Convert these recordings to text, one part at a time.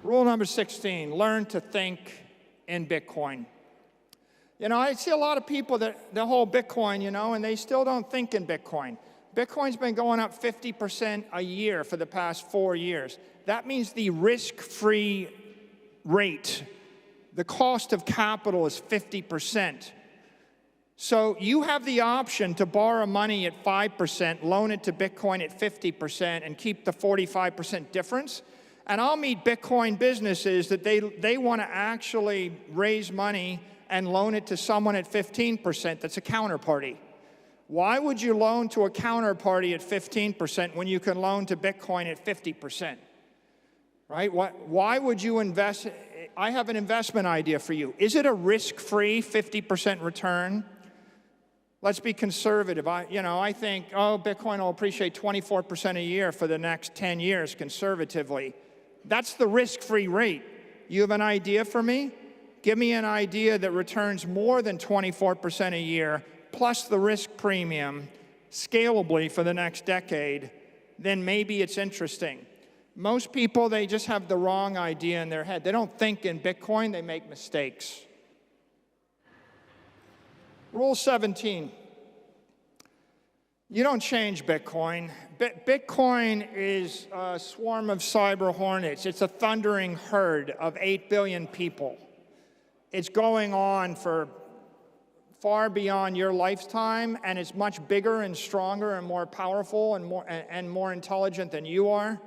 Rule number 16, learn to think in Bitcoin. You know, I see a lot of people that hold Bitcoin, you know, and they still don't think in Bitcoin. Bitcoin's been going up 50% a year for the past 4 years. That means the risk-free rate, the cost of capital is 50%. So you have the option to borrow money at 5%, loan it to Bitcoin at 50%, and keep the 45% difference. And I'll meet Bitcoin businesses that they want to actually raise money and loan it to someone at 15% that's a counterparty. Why would you loan to a counterparty at 15% when you can loan to Bitcoin at 50%? Right? Why would you invest? I have an investment idea for you. Is it a risk-free 50% return? Let's be conservative. I think, Bitcoin will appreciate 24% a year for the next 10 years conservatively. That's the risk-free rate. You have an idea for me? Give me an idea that returns more than 24% a year, plus the risk premium, scalably for the next decade, then maybe it's interesting. Most people, they just have the wrong idea in their head. They don't think in Bitcoin, they make mistakes. Rule 17. You don't change Bitcoin. Bitcoin is a swarm of cyber hornets. It's a thundering herd of 8 billion people. It's going on for far beyond your lifetime, and it's much bigger and stronger and more powerful and more intelligent than you are,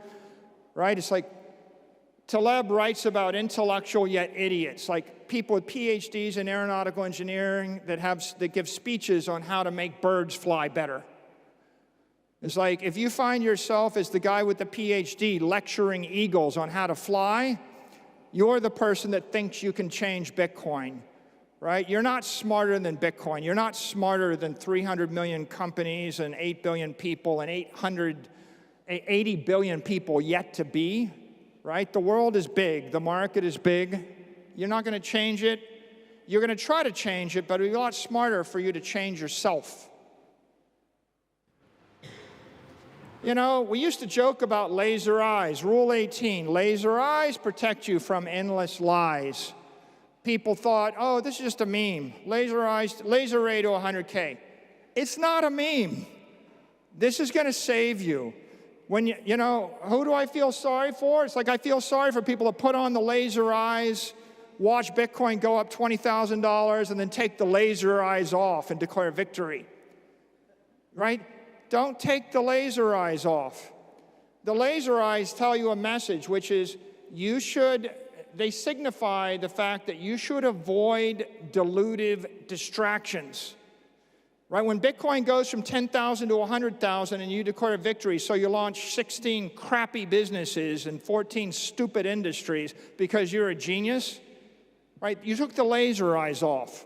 right? It's like Taleb writes about intellectual yet idiots, like people with PhDs in aeronautical engineering that give speeches on how to make birds fly better. It's like if you find yourself as the guy with the PhD lecturing eagles on how to fly, you're the person that thinks you can change Bitcoin, right? You're not smarter than Bitcoin. You're not smarter than 300 million companies and 8 billion people and 80 billion people yet to be, right? The world is big. The market is big. You're not going to change it. You're going to try to change it, but it'll be a lot smarter for you to change yourself. You know, we used to joke about laser eyes. Rule 18, laser eyes protect you from endless lies. People thought, oh, this is just a meme. Laser eyes, laser ray to 100K. It's not a meme. This is going to save you. When you know, who do I feel sorry for? It's like I feel sorry for people that put on the laser eyes, watch Bitcoin go up $20,000, and then take the laser eyes off and declare victory, right? Don't take the laser eyes off. The laser eyes tell you a message, which is they signify the fact that you should avoid dilutive distractions. Right? When Bitcoin goes from 10,000 to 100,000 and you declare a victory, so you launch 16 crappy businesses and 14 stupid industries because you're a genius, right? You took the laser eyes off.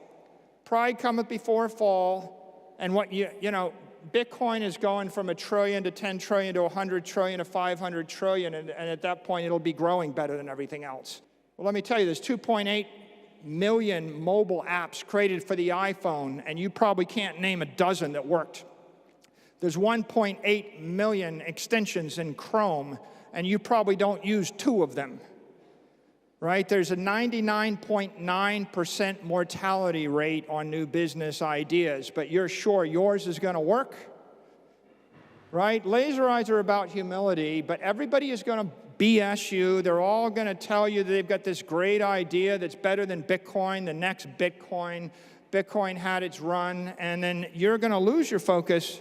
Pride cometh before a fall, and what you know, Bitcoin is going from $1 trillion to 10 trillion to 100 trillion to 500 trillion, and at that point, it'll be growing better than everything else. Well, let me tell you, there's 2.8 million mobile apps created for the iPhone, and you probably can't name a dozen that worked. There's 1.8 million extensions in Chrome, and you probably don't use 2 of them. Right? There's a 99.9% mortality rate on new business ideas, but you're sure yours is going to work? Right? Laser eyes are about humility, but everybody is going to BS you. They're all going to tell you that they've got this great idea that's better than Bitcoin, the next Bitcoin. Bitcoin had its run, and then you're going to lose your focus.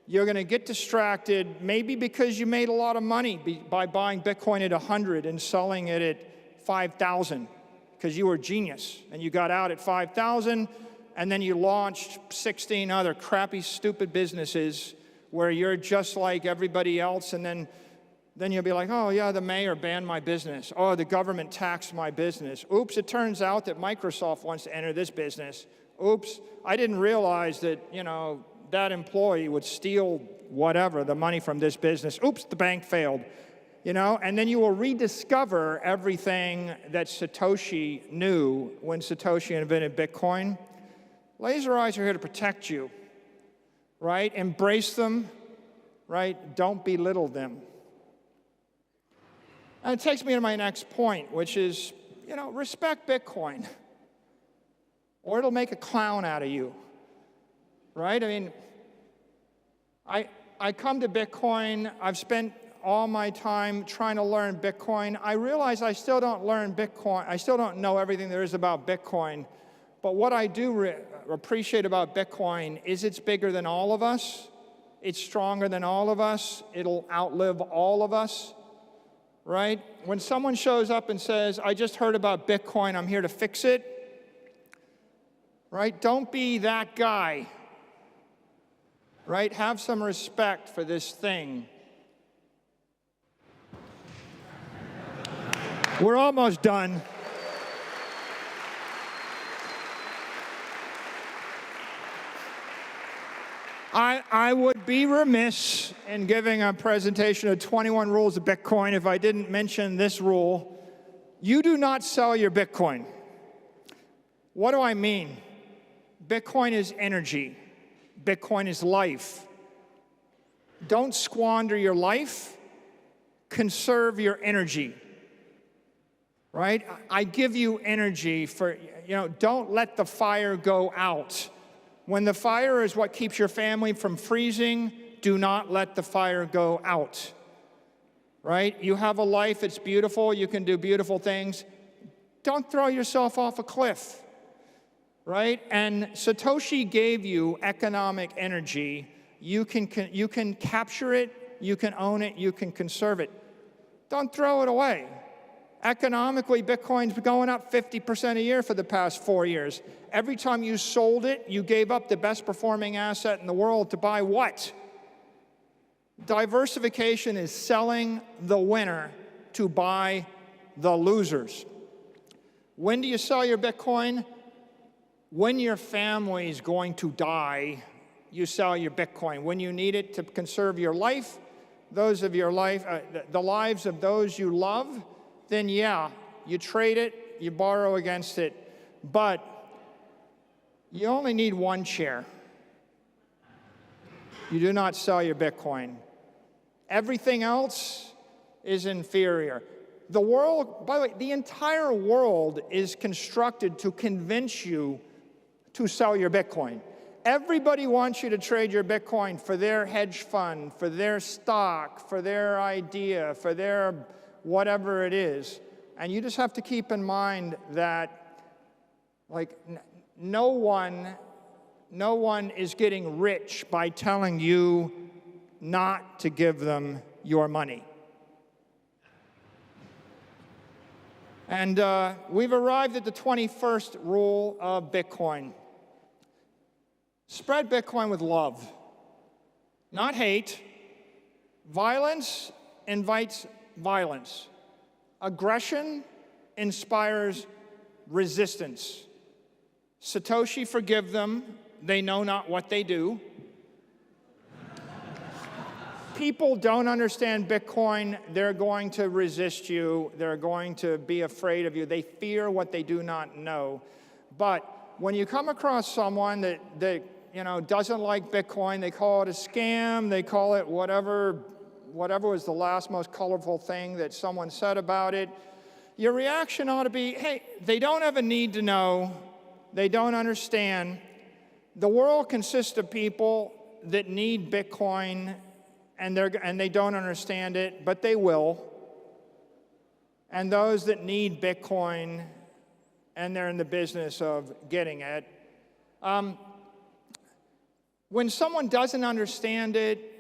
You're going to get distracted, maybe because you made a lot of money by buying Bitcoin at 100 and selling it at 5,000 because you were a genius and you got out at 5,000 and then you launched 16 other crappy, stupid businesses where you're just like everybody else, and then you'll be like, oh yeah, the mayor banned my business. Oh, the government taxed my business. Oops, it turns out that Microsoft wants to enter this business. Oops, I didn't realize that, you know, that employee would steal whatever, the money from this business. Oops, the bank failed. You know, and then you will rediscover everything that Satoshi knew when Satoshi invented Bitcoin. Laser eyes are here to protect you, right? Embrace them, right? Don't belittle them. And it takes me to my next point, which is, respect Bitcoin, or it'll make a clown out of you, right? I mean, I come to Bitcoin, I've spent all my time trying to learn Bitcoin. I realize I still don't learn Bitcoin. I still don't know everything there is about Bitcoin. But what I do appreciate about Bitcoin is it's bigger than all of us. It's stronger than all of us. It'll outlive all of us, right? When someone shows up and says, I just heard about Bitcoin, I'm here to fix it, right? Don't be that guy, right? Have some respect for this thing. We're almost done. I would be remiss in giving a presentation of 21 rules of Bitcoin if I didn't mention this rule. You do not sell your Bitcoin. What do I mean? Bitcoin is energy. Bitcoin is life. Don't squander your life. Conserve your energy. Right? I give you energy for, don't let the fire go out. When the fire is what keeps your family from freezing, do not let the fire go out. Right? You have a life, it's beautiful, you can do beautiful things. Don't throw yourself off a cliff. Right? And Satoshi gave you economic energy. You can capture it, you can own it, you can conserve it. Don't throw it away. Economically, Bitcoin's been going up 50% a year for the past 4 years. Every time you sold it, you gave up the best performing asset in the world to buy what? Diversification is selling the winner to buy the losers. When do you sell your Bitcoin? When your family's going to die, you sell your Bitcoin. When you need it to conserve your life, the lives of those you love, then yeah, you trade it, you borrow against it, but you only need one chair. You do not sell your Bitcoin. Everything else is inferior. The world, by the way, the entire world is constructed to convince you to sell your Bitcoin. Everybody wants you to trade your Bitcoin for their hedge fund, for their stock, for their idea, for their whatever it is. And you just have to keep in mind that, no one is getting rich by telling you not to give them your money. And we've arrived at the 21st rule of Bitcoin. Spread Bitcoin with love, not hate. Violence invites violence. Aggression inspires resistance. Satoshi, forgive them. They know not what they do. People don't understand Bitcoin. They're going to resist you. They're going to be afraid of you. They fear what they do not know. But when you come across someone that doesn't like Bitcoin, they call it a scam, they call it whatever was the last most colorful thing that someone said about it, your reaction ought to be, hey, they don't have a need to know, they don't understand. The world consists of people that need Bitcoin and they don't understand it, but they will. And those that need Bitcoin and they're in the business of getting it. When someone doesn't understand it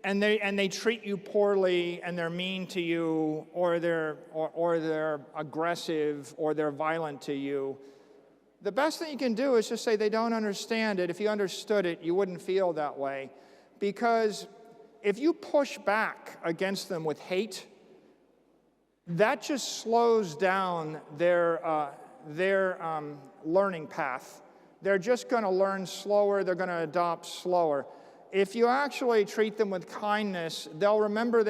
and they treat you poorly and they're mean to you or they're aggressive or they're violent to you, the best thing you can do is just say they don't understand it. If you understood it, you wouldn't feel that way. Because if you push back against them with hate, that just slows down their learning path. They're just going to learn slower. They're going to adopt slower. If you actually treat them with kindness, they'll remember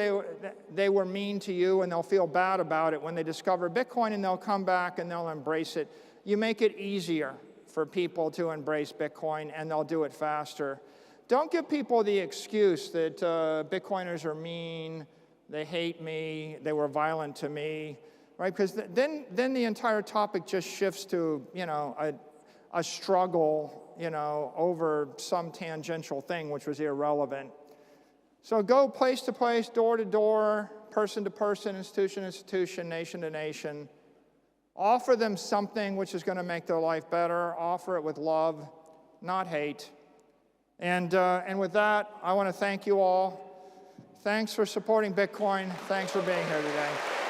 they were mean to you and they'll feel bad about it when they discover Bitcoin, and they'll come back and they'll embrace it. You make it easier for people to embrace Bitcoin and they'll do it faster. Don't give people the excuse that Bitcoiners are mean, they hate me, they were violent to me, right? Because then the entire topic just shifts to, you know, a struggle, you know, over some tangential thing which was irrelevant. So go place to place, door to door, person to person, institution to institution, nation to nation. Offer them something which is going to make their life better. Offer it with love, not hate. And with that, I want to thank you all. Thanks for supporting Bitcoin. Thanks for being here today.